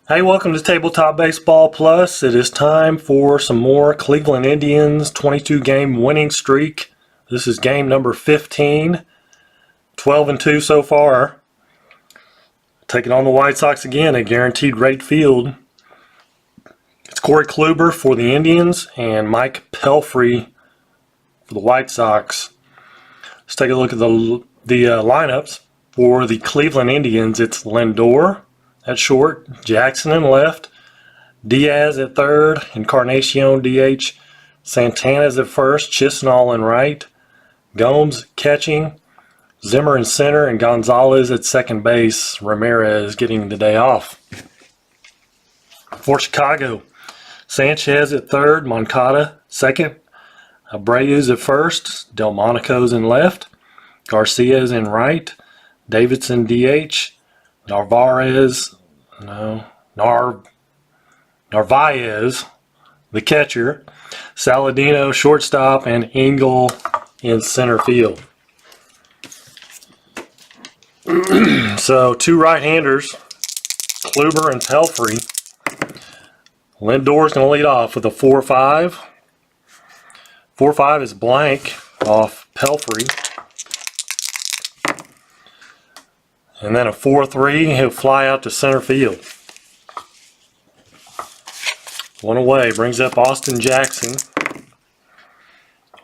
Hey, welcome to Tabletop Baseball Plus. It is time for some more Cleveland Indians 22-game winning streak. This is game number 15, 12-2 so far. Taking on the White Sox again at Guaranteed Rate Field. It's Corey Kluber for the Indians and Mike Pelfrey for the White Sox. Let's take a look at the lineups. For the Cleveland Indians, it's Lindor at short, Jackson in left, Diaz at third, Encarnacion DH, Santana's at first, Chisenhall in right, Gomes catching, Zimmer in center, and Gonzalez at second base. Ramirez getting the day off. For Chicago, Sanchez at third, Moncada second, Abreu's at first, Delmonico's in left, Garcia's in right, Davidson DH, Narvaez, the catcher, Saladino shortstop, and Engel in center field. So two right-handers, Kluber and Pelfrey. Lindor's going to lead off with a 4-5. 4-5 is blank off Pelfrey. And then a 4-3, he'll fly out to center field. One away, brings up Austin Jackson.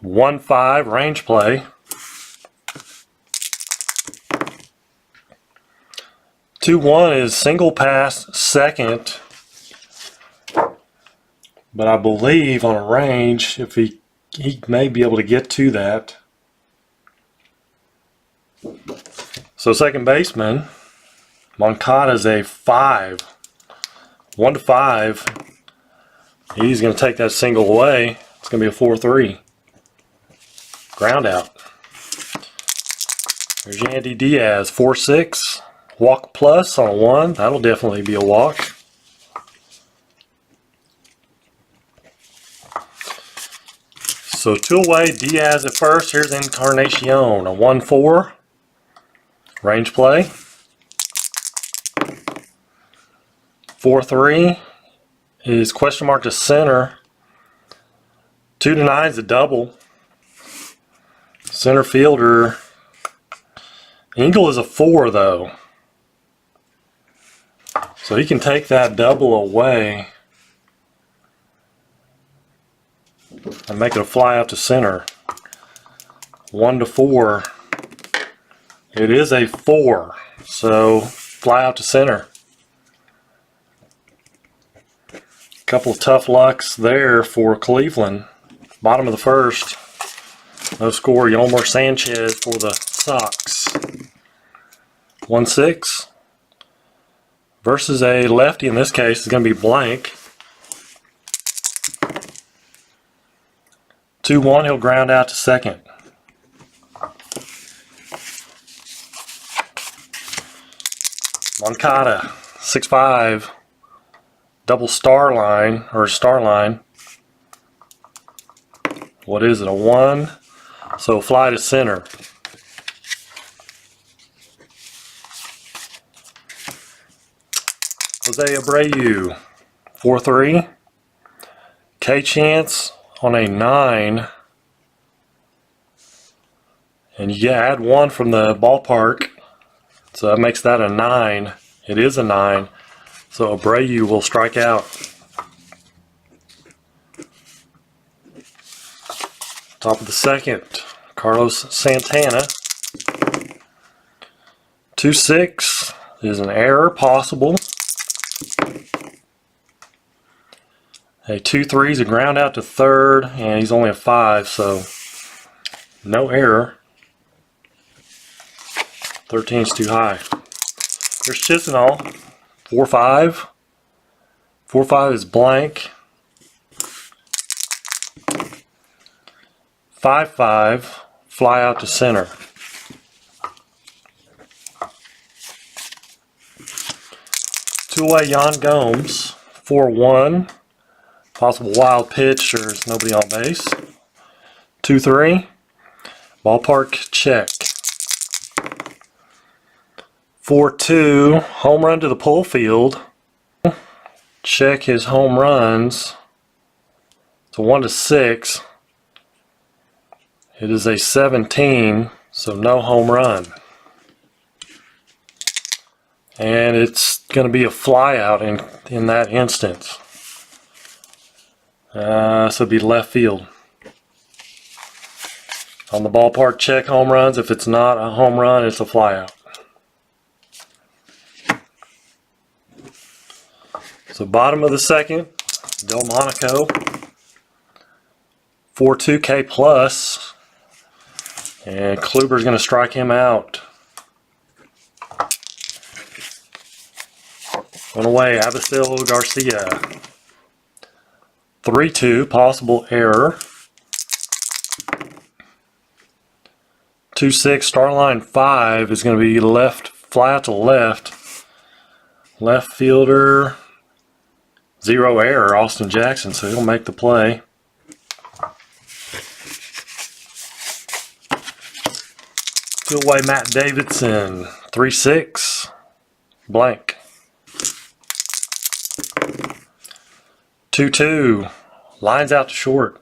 1-5, range play. 2-1 is single pass second. But I believe on a range, if he may be able to get to that. So second baseman, Moncada's a 5. 1-5. He's going to take that single away. It's going to be a 4-3. Ground out. There's Yandy Diaz, 4-6. Walk plus on a 1. That'll definitely be a walk. So two away, Diaz at first. Here's Encarnacion, a 1-4. Range play. 4-3 is question mark to center. 2-9 is a double. Center fielder. Engel is a 4 though. So he can take that double away and make it a fly out to center. 1-4. It is a 4, so fly out to center. Couple of tough lucks there for Cleveland. Bottom of the first, no score. Yolmer Sanchez for the Sox. 1-6 versus a lefty. In this case, is going to be blank. 2-1, he'll ground out to second. Moncada, 6-5, double star line, or star line. What is it, a 1? So fly to center. Jose Abreu, 4-3. K-Chance on a 9. And you add 1 from the ballpark. So that makes that a 9. It is a 9. So Abreu will strike out. Top of the second, Carlos Santana. 2-6 is an error possible. A 2-3 is a ground out to third, and he's only a 5, so no error. 13 is too high. Here's Chisenhall, 4-5. 4-5 is blank. 5-5, fly out to center. Two-away Yan Gomes, 4-1. Possible wild pitch, there's nobody on base. 2-3. Ballpark check. 4-2. Home run to the pull field. check his home runs. It's a 1-6. It is a 17, so no home run. And it's going to be a flyout in that instance. So it'd be left field. On the ballpark check home runs. If it's not a home run, it's a flyout. So bottom of the second, Delmonico, 4-2 K plus, and Kluber's going to strike him out. One away, Avisail Garcia. 3-2, possible error. 2-6, start line 5 is going to be left, fly out to left. Left fielder, 0 error, Austin Jackson, so he'll make the play. Two away, Matt Davidson, 3-6, blank. 2-2, lines out to short.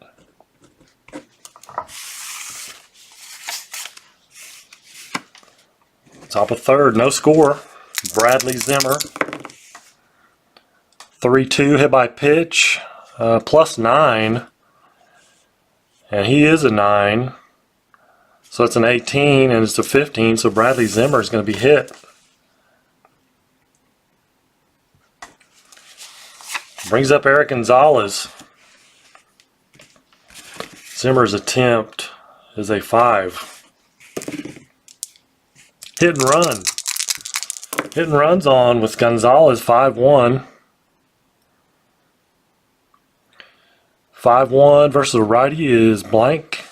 Top of third, no score. Bradley Zimmer. 3-2 hit by pitch, +9. And he is a 9. So it's an 18 and it's a 15. So Bradley Zimmer is going to be hit. Brings up Eric Gonzalez. Zimmer's attempt is a 5. Hit and run. Hit and run's on with Gonzalez, 5-1. 5-1 versus a righty is blank.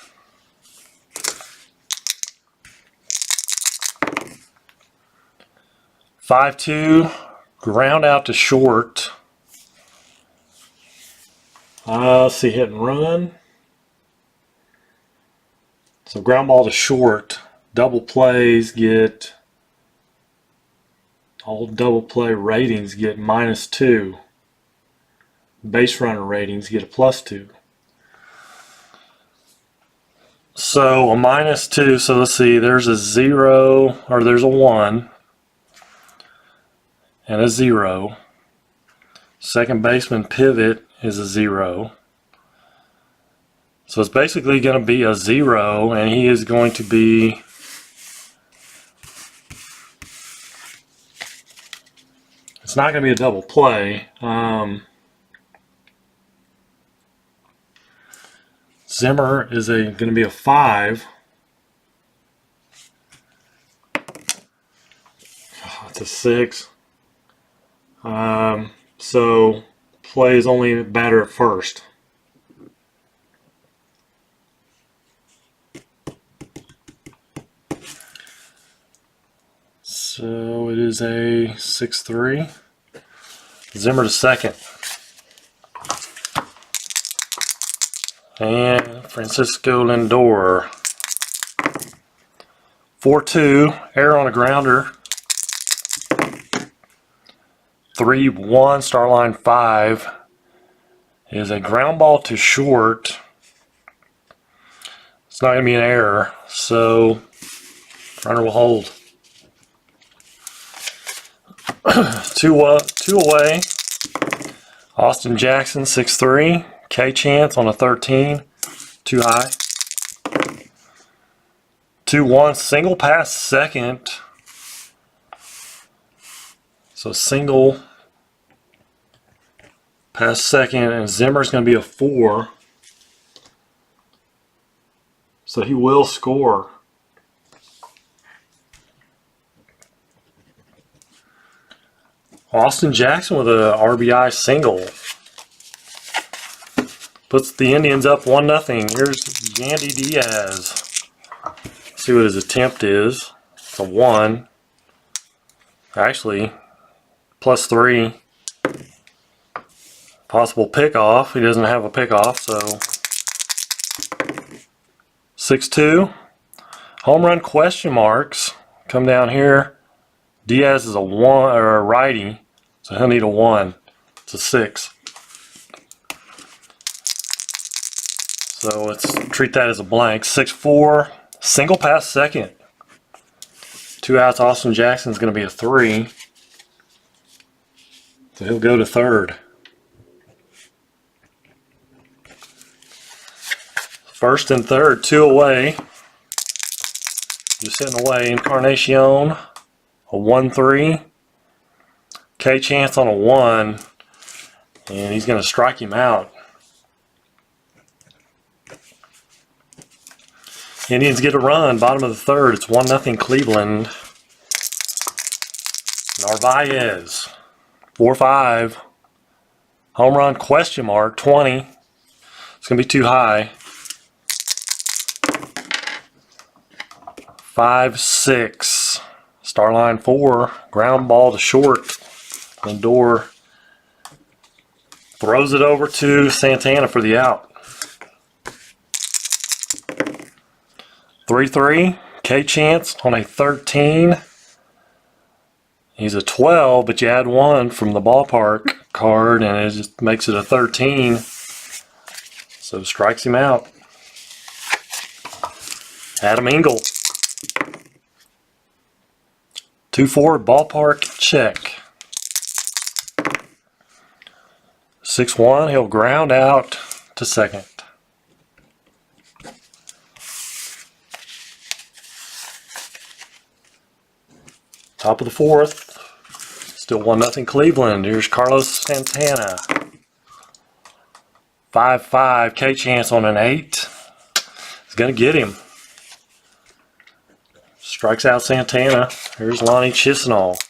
(5-2) ground out to short. Let's see, hit and run. So ground ball to short. Double plays get, all double play ratings get -2. Base runner ratings get a +2. So a -2, so let's see, there's a 0, or there's a 1, and a 0. Second baseman pivot is a 0. So it's basically going to be a 0, and he is going to be it's not going to be a double play. Zimmer is going to be a 5. It's a 6. So play is only batter at first. So it is a 6-3. Zimmer to second. And Francisco Lindor. 4-2, error on a grounder. 3-1, star line 5 is a ground ball to short. It's not going to be an error, so runner will hold. 2 away. Austin Jackson, 6-3. K chance on a 13. Too high. 2-1, single pass second. So single pass second, and Zimmer's going to be a 4. So he will score. Austin Jackson with a RBI single. Puts the Indians up 1-0. Here's Yandy Diaz. Let's see what his attempt is. It's a 1. Actually, +3. Possible pickoff. He doesn't have a pickoff, so 6-2. Home run question marks. Come down here. Diaz is a 1 or a righty, so he'll need a 1. It's a 6. So let's treat that as a blank. 6-4, single pass second. 2 outs, Austin Jackson's going to be a 3. So he'll go to third. First and third, 2 away. Just hitting away. Encarnacion, a 1-3. K Chance on a 1. And he's going to strike him out. Indians get a run, bottom of the third. It's 1-0 Cleveland. Narvaez, 4-5. Home run question mark, 20. It's going to be too high. 5-6. Starline 4. Ground ball to short. Lindor throws it over to Santana for the out. 3-3. K Chance on a 13. He's a 12, but you add 1 from the ballpark card, and it just makes it a 13. So strikes him out. Adam Engel. 2-4 ballpark check. 6-1. He'll ground out to second. Top of the fourth, still 1-0 Cleveland. Here's Carlos Santana. 5-5, K Chance on an 8. He's going to get him. Strikes out Santana. Here's Lonnie Chisenhall.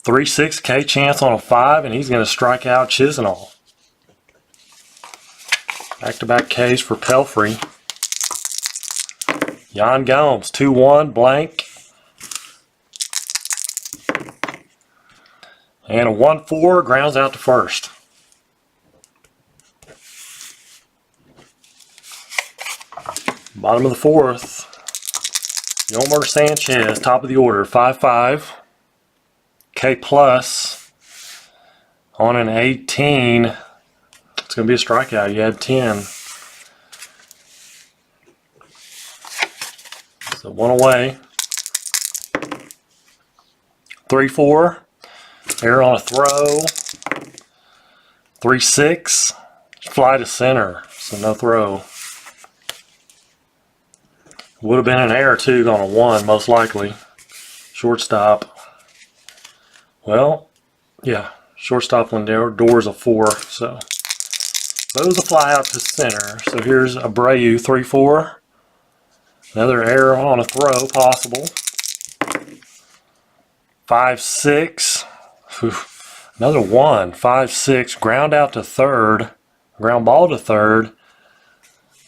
3-6, K Chance on a 5, and he's going to strike out Chisenhall. Back-to-back Ks for Pelfrey. Yan Gomes, 2-1, blank. And a 1-4, grounds out to first. Bottom of the fourth. Yolmer Sanchez, top of the order, 5-5. K plus on an 18. It's going to be a strikeout. You had 10. So 1 away. 3-4. Error on a throw. 3-6. Fly to center. So no throw. Would have been an error too on a 1 most likely. Shortstop. Well, yeah. Shortstop Lindor's a 4. So those a fly out to center. So here's Abreu 3-4. Another error on a throw possible. 5-6. Another 1. 5-6. Ground out to third. Ground ball to third.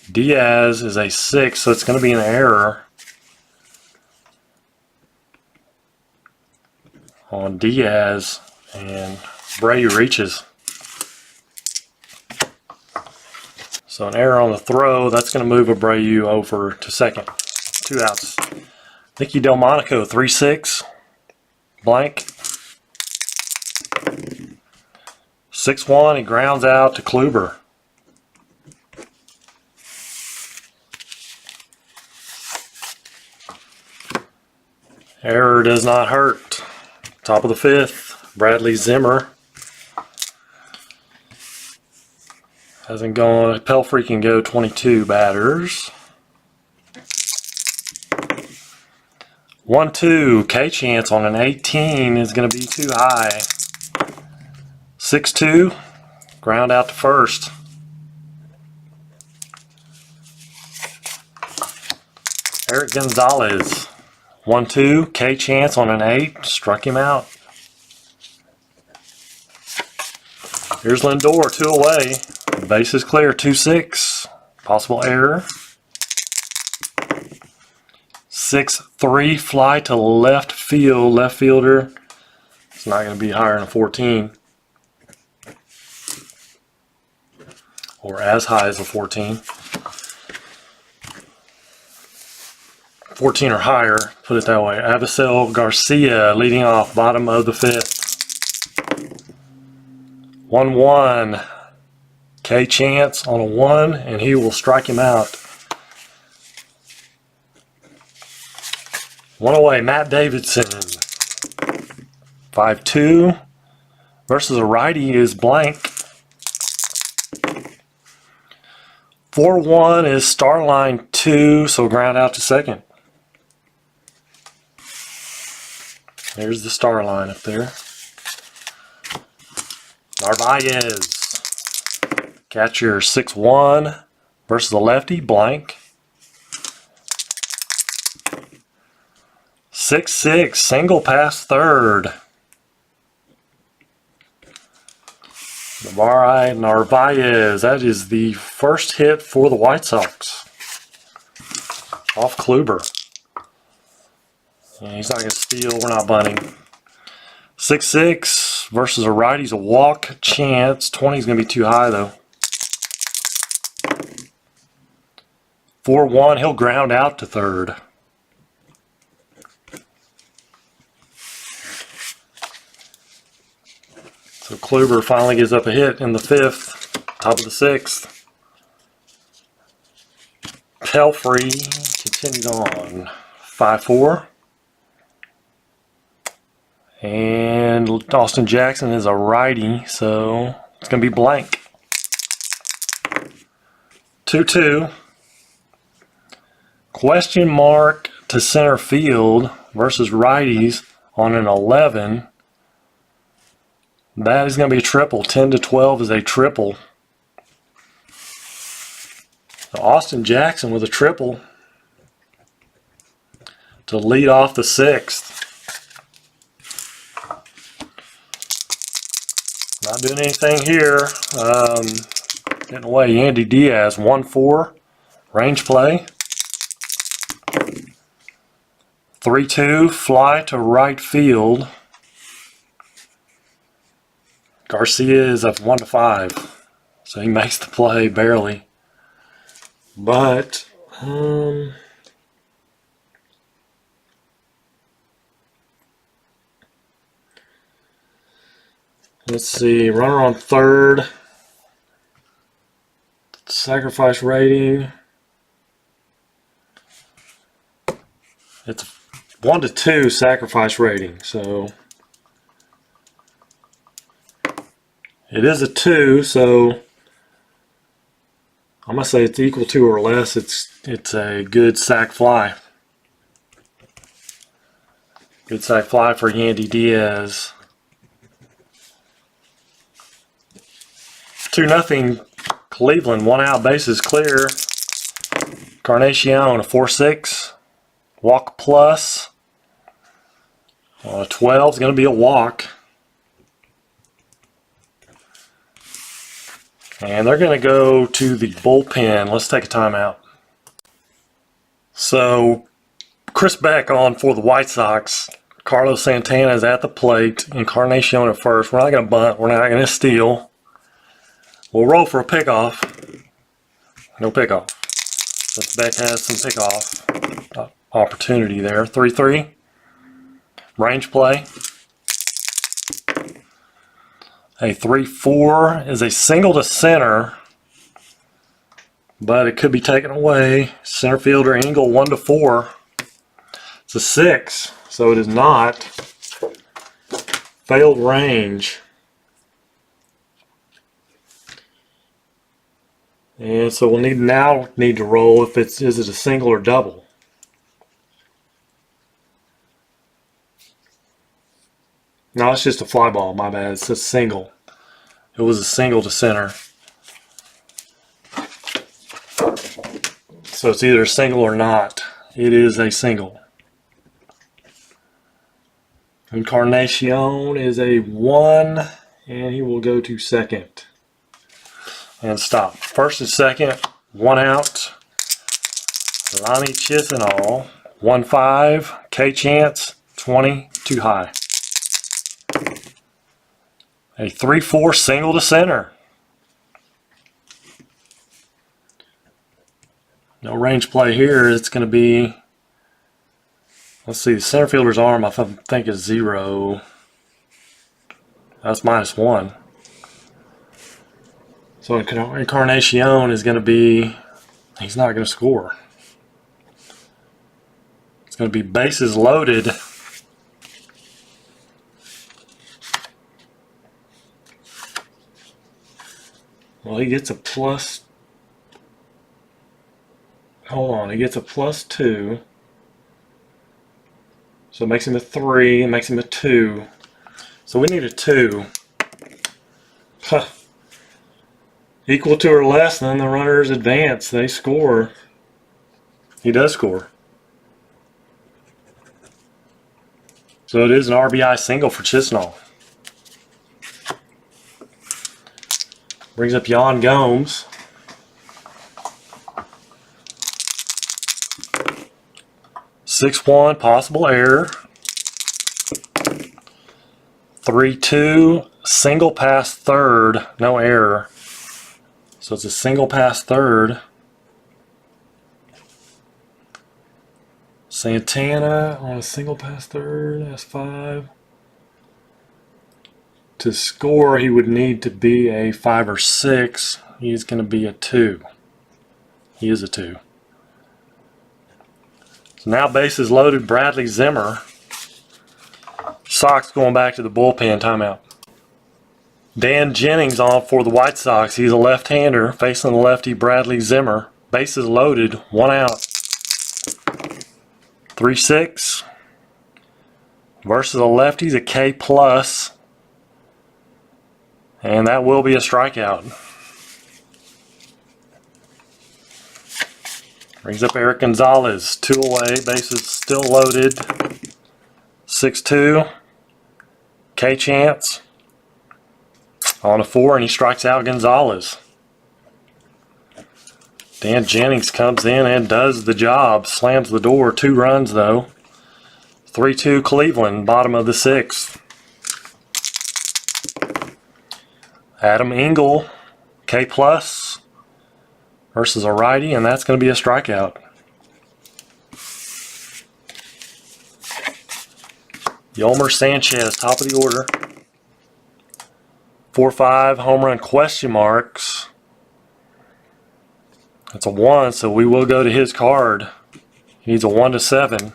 Diaz is a 6, so it's going to be an error on Diaz, and Abreu reaches. So an error on the throw, that's going to move Abreu over to second. 2 outs. Nicky Delmonico, 3-6. Blank. 6-1, he grounds out to Kluber. Error does not hurt. Top of the fifth, Bradley Zimmer. Hasn't gone. Pelfrey can go 22 batters. 1-2. K Chance on an 18 is going to be too high. 6-2. Ground out to first. Eric Gonzalez. 1-2. K Chance on an 8. Struck him out. Here's Lindor, 2 away. Base is clear, 2-6. Possible error. 6-3, fly to left field. Left fielder. It's not going to be higher than a 14. Or as high as a 14. 14 or higher, put it that way. Avisail Garcia leading off, bottom of the 5th. 1-1. K Chance on a 1, and he will strike him out. 1 away, Matt Davidson. 5-2 versus a righty is blank. 4-1 is Starline 2, so ground out to second. There's the star line up there. Narvaez. Catcher 6-1 versus the lefty, blank. 6-6, single past third. Narvaez, that is the first hit for the White Sox. Off Kluber. Yeah, he's not going to steal, we're not bunting. 6-6 versus a righty's a walk chance. 20 is going to be too high though. 4-1, he'll ground out to third. So Kluber finally gives up a hit in the 5th, top of the 6th. Pelfrey continued on. 5-4. And Austin Jackson is a righty, so it's going to be blank. 2-2. Question mark to center field versus righties on an 11. That is going to be a triple. 10-12 is a triple. So Austin Jackson with a triple to lead off the 6th. Not doing anything here. Getting away. Yandy Diaz, 1-4. Range play. 3-2. Fly to right field. Garcia is at 1-5. So he makes the play barely. But, let's see, runner on third, sacrifice rating, it's 1-2 sacrifice rating, so it is a 2, so I'm going to say it's equal to or less, it's a good sac fly. Good sac fly for Yandy Diaz. 2-0 Cleveland, 1 out, bases clear. Encarnacion, a 4-6. Walk plus. 12 is going to be a walk. And they're going to go to the bullpen. Let's take a timeout. So, Chris Beck on for the White Sox. Carlos Santana is at the plate. Encarnacion at first. We're not going to bunt. We're not going to steal. We'll roll for a pickoff. No pickoff. Since Beck has some pickoff opportunity there. 3-3. Range play. A 3-4 is a single to center, but it could be taken away. Center fielder Engel 1-4. It's a 6, so it is not. Failed range. And so we'll need to roll if is it a single or double. No, it's just a fly ball, my bad. It's a single. It was a single to center. So it's either a single or not. It is a single. Encarnacion is a 1, and he will go to second. And stop. First and second, 1 out. Lonnie Chisenhall, 1-5. K Chance, 20, too high. A 3-4 single to center. No range play here. It's going to be Let's see, the center fielder's arm I think is 0. That's -1. So Encarnacion is going to be, he's not going to score. It's going to be bases loaded. Well, he gets a plus. Hold on, he gets a +2. So it makes him a 3, it makes him a 2. So we need a 2. Huh. Equal to or less than the runners advance. They score. He does score. So it is an RBI single for Chisnall. Brings up Yan Gomes. (6-1) possible error. 3-2 single pass third, no error. So it's a single pass third. Santana on a single pass third, that's 5. To score, he would need to be a 5 or 6. He's going to be a 2. He is a 2. So now bases loaded, Bradley Zimmer. Sox going back to the bullpen, timeout. Dan Jennings on for the White Sox. He's a left-hander facing the lefty Bradley Zimmer. Bases loaded, 1 out. 3-6 versus a lefty, a K+. And that will be a strikeout. Brings up Eric Gonzalez, 2 away, bases still loaded. 6-2. K chance on a 4, and he strikes out Gonzalez. Dan Jennings comes in and does the job, slams the door. 2 runs though. 3-2 Cleveland, bottom of the 6th. Adam Engel, K+ versus a righty, and that's going to be a strikeout. Yolmer Sanchez, top of the order. 4-5 home run question marks. That's a 1, so we will go to his card. He needs a 1-7.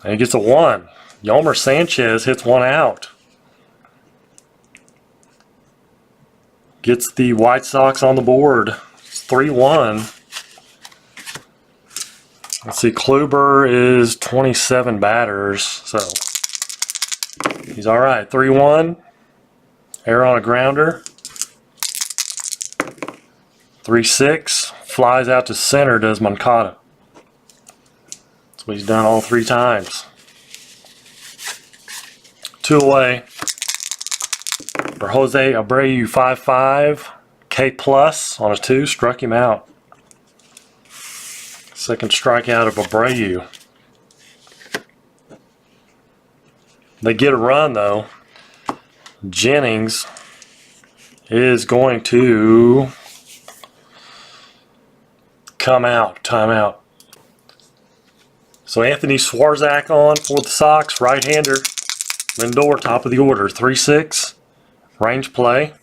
And he gets a 1. Yolmer Sanchez hits 1 out. Gets the White Sox on the board. It's 3-1. Let's see, Kluber is 27 batters, so he's all right. 3-1. Error on a grounder. 3-6. Flies out to center, does Moncada. That's what he's done all 3 times. 2 away. For Jose Abreu, 5-5. K+ on a 2, struck him out. Second strikeout of Abreu. They get a run though. Jennings is going to come out, timeout. So Anthony Swarzak on for the Sox, right-hander. Lindor, top of the order, 3-6. Range play.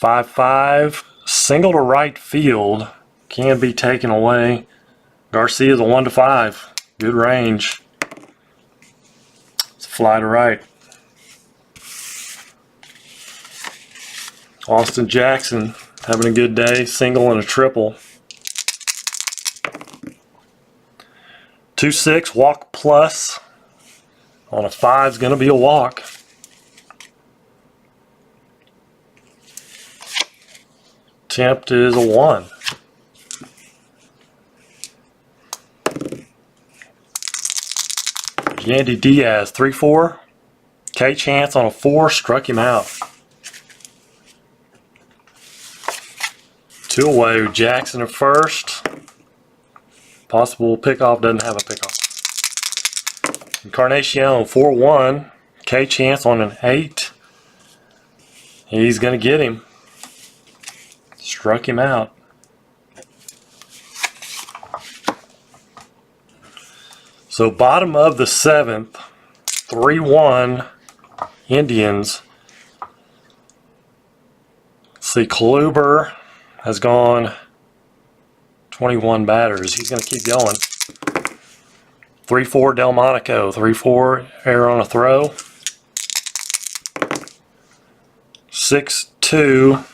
5-5. Single to right field. Can be taken away. Garcia's a 1-5. Good range. It's a fly to right. Austin Jackson having a good day. Single and a triple. 2-6. Walk plus. On a 5 is going to be a walk. Tempt is a 1. Yandy Diaz, 3-4. K chance on a 4, struck him out. 2 away, Jackson at first. Possible pickoff, doesn't have a pickoff. Encarnacion, 4-1. K chance on an 8. He's going to get him. Struck him out. So bottom of the 7th, 3-1 Indians. See, Kluber has gone 21 batters. He's going to keep going. 3-4 Delmonico. 3-4 error on a throw. 6-2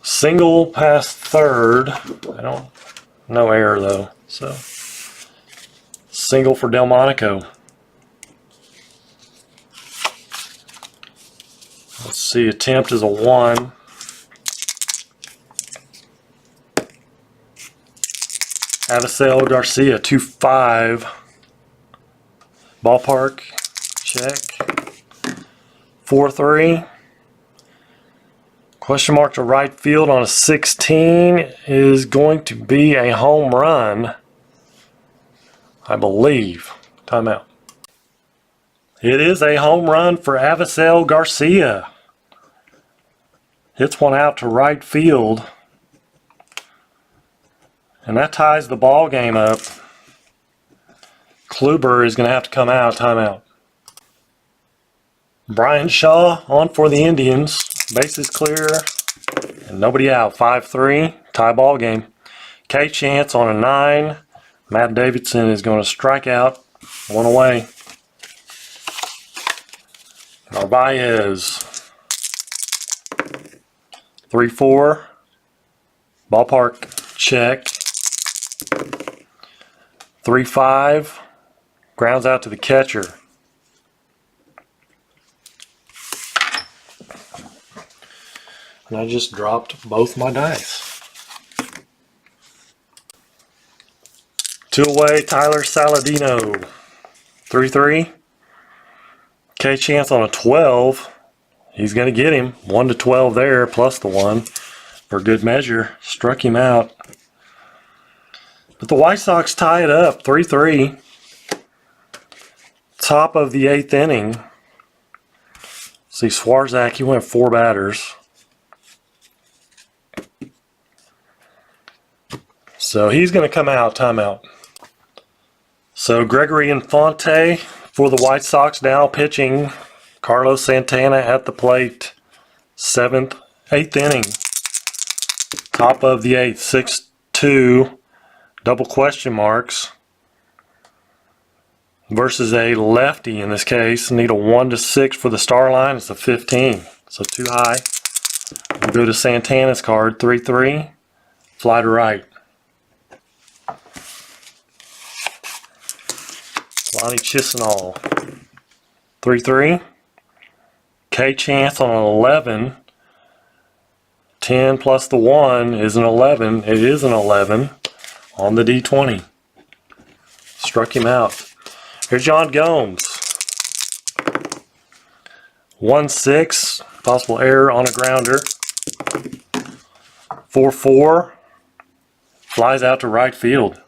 single past third. No error though. So single for Delmonico. Let's see, attempt is a 1. Avisail Garcia, 2-5. Ballpark, check. 4-3. Question mark to right field on a 16 is going to be a home run, I believe. Timeout. It is a home run for Avisail Garcia. Hits one out to right field. And that ties the ball game up. Kluber is going to have to come out. Timeout. Brian Shaw on for the Indians. Bases clear. And nobody out. 5-3. Tie ball game. K Chance on a 9. Matt Davidson is going to strike out. 1 away. Narvaez. 3-4. Ballpark check. 3-5. Grounds out to the catcher. And I just dropped both my dice. 2 away, Tyler Saladino. 3-3. K Chance on a 12. He's going to get him. 1-12 there, plus the 1. For good measure. Struck him out. But the White Sox tie it up. 3-3. Top of the 8th inning. See, Swarzak, he went 4 batters. So he's going to come out. Timeout. So Gregory Infante for the White Sox now pitching. Carlos Santana at the plate. 8th inning. Top of the 8th. 6-2. Double question marks. Versus a lefty in this case. Need a 1-6 for the star line. It's a 15. So too high. We'll go to Santana's card. 3-3. Fly to right. Lonnie Chisenhall. 3-3. K Chance on an 11. 10 plus the 1 is an 11. It is an 11 on the D20. Struck him out. Here's John Gomes. 1-6. Possible error on a grounder. 4-4. Flies out to right field.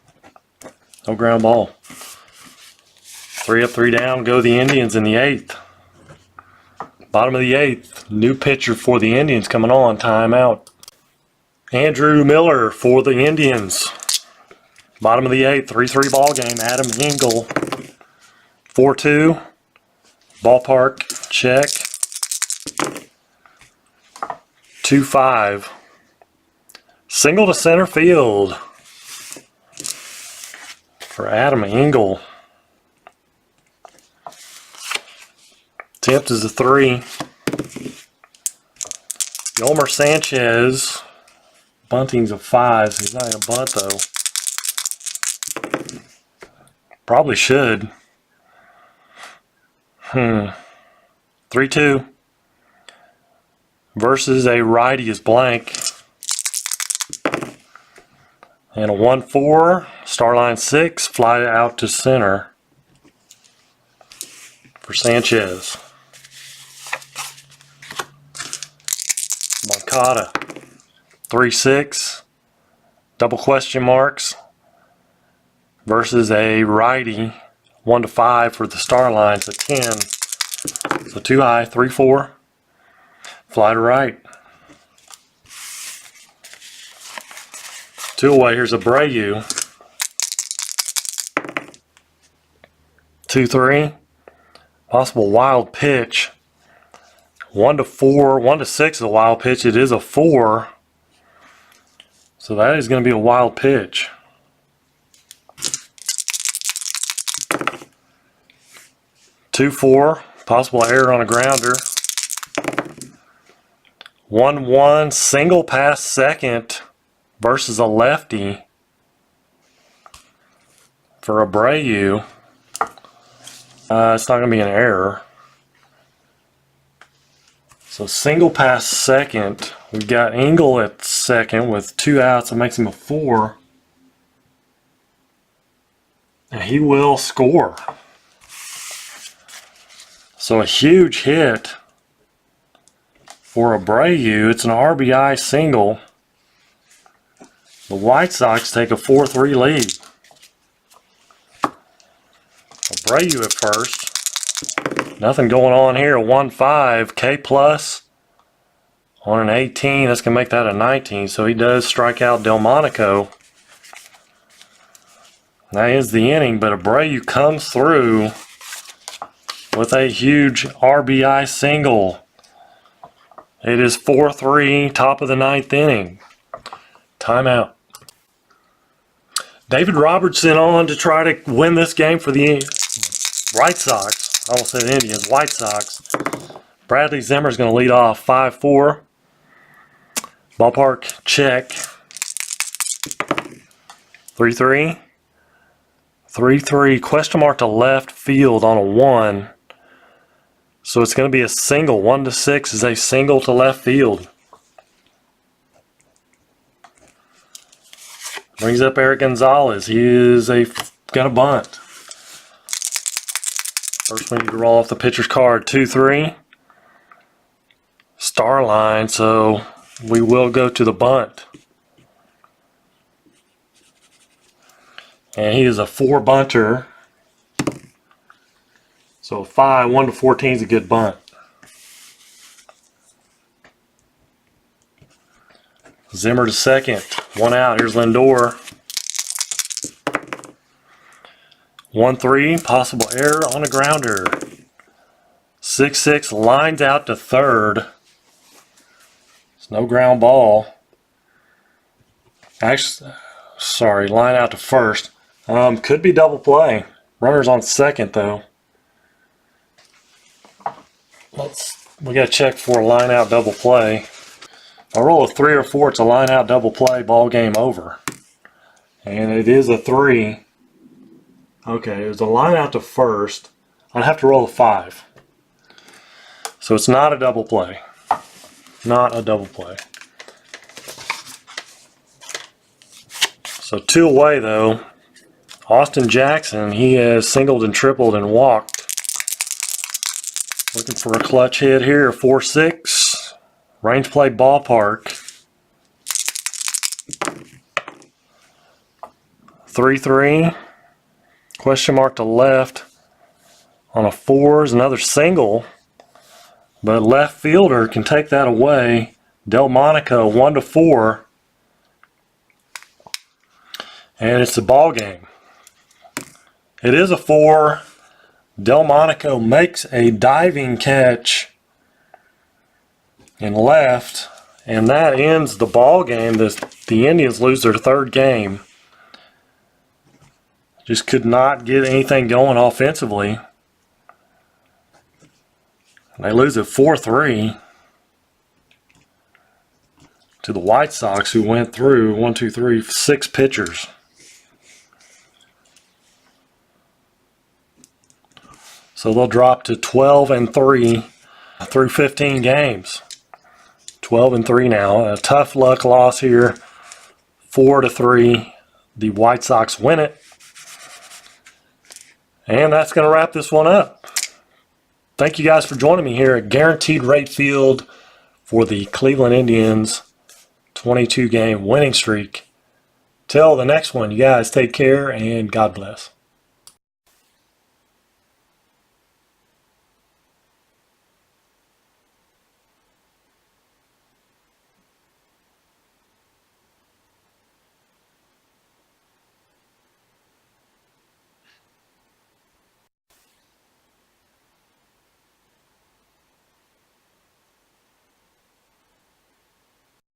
No ground ball. 3 up, 3 down. Go the Indians in the 8th. Bottom of the 8th. New pitcher for the Indians coming on. Timeout. Andrew Miller for the Indians. Bottom of the 8th. 3-3 ball game. Adam Engel. 4-2. Ballpark check. 2-5. Single to center field for Adam Engel. Attempt is a 3. Yolmer Sanchez. Bunting's a 5, so he's not going to bunt though. Probably should. 3-2. Versus a righty is blank. And a 1-4. Starline 6. Fly out to center for Sanchez. Moncada. 3-6. Double question marks. Versus a righty. 1-5 for the star line. It's a 10. So too high. 3-4. Fly to right. 2 away. Here's Abreu. 2-3. Possible wild pitch. 1-4. 1-6 is a wild pitch. It is a 4. So that is going to be a wild pitch. 2-4. Possible error on a grounder. 1-1. Single past second versus a lefty for Abreu. It's not going to be an error. So single past second. We've got Engel at second with 2 outs. That makes him a 4. And he will score. So a huge hit for Abreu. It's an RBI single. The White Sox take a 4-3 lead. Abreu at first. Nothing going on here. 1-5. K plus on an 18. That's going to make that a 19. So he does strike out Delmonico. That is the inning, but Abreu comes through with a huge RBI single. It is 4-3, top of the 9th inning. Timeout. David Robertson on to try to win this game for the White Sox. I almost said Indians, White Sox. Bradley Zimmer is going to lead off 5-4. Ballpark check. 3-3. 3-3. Question mark to left field on a 1. So it's going to be a single. 1-6 is a single to left field. Brings up Eric Gonzalez. He is got a bunt. First we need to roll off the pitcher's card. 2-3. Star line, so we will go to the bunt. And he is a 4 bunter. So 5, 1-14 is a good bunt. Zimmer to second. 1 out. Here's Lindor. 1-3. Possible error on a grounder. 6-6. Lines out to third. It's no ground ball. Actually, sorry. Line out to first. Could be double play. Runner's on second though. We got to check for a line out double play. If I roll a 3 or 4, it's a line out double play, ball game over. And it is a 3. Okay, it was a line out to first. I'd have to roll a 5. So it's not a double play. Not a double play. So 2 away though. Austin Jackson, he has singled and tripled and walked. Looking for a clutch hit here, 4-6. Range play ballpark. 3-3. Question mark to left. On a 4 is another single. But left fielder can take that away. Delmonico 1-4. And it's a ball game. It is a 4. Delmonico makes a diving catch in left, and that ends the ball game. The Indians lose their 3rd game. Just could not get anything going offensively. They lose at 4-3 to the White Sox, who went through 6 pitchers. So they'll drop to 12-3 through 15 games. 12-3 now. A tough luck loss here. 4-3. The White Sox win it. And that's going to wrap this one up. Thank you guys for joining me here at Guaranteed Rate Field for the Cleveland Indians 22-game winning streak. Till the next one, you guys take care and God bless.